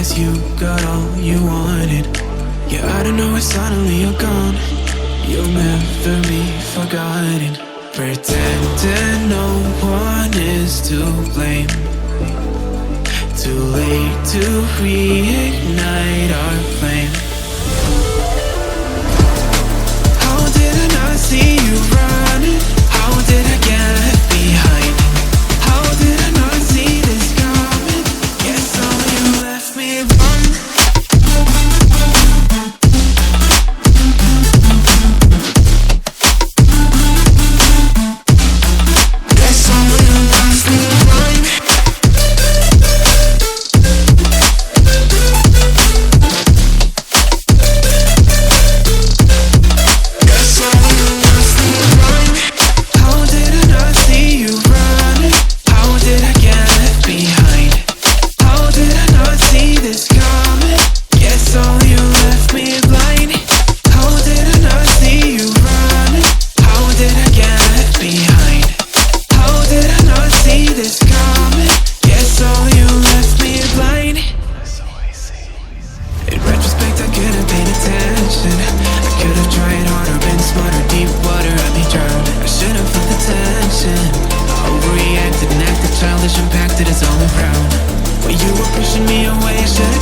guess you got all you wanted. Yeah, I don't know why suddenly you're gone. You'll never be forgotten. Pretending no one is to blame. Too late to reignite our flame. How did I not see you running? How did I get behind? How did I not see this coming? Guess so you left me alone. Guess so you left me alone. Impacted, it's all around. When you were pushing me away, I should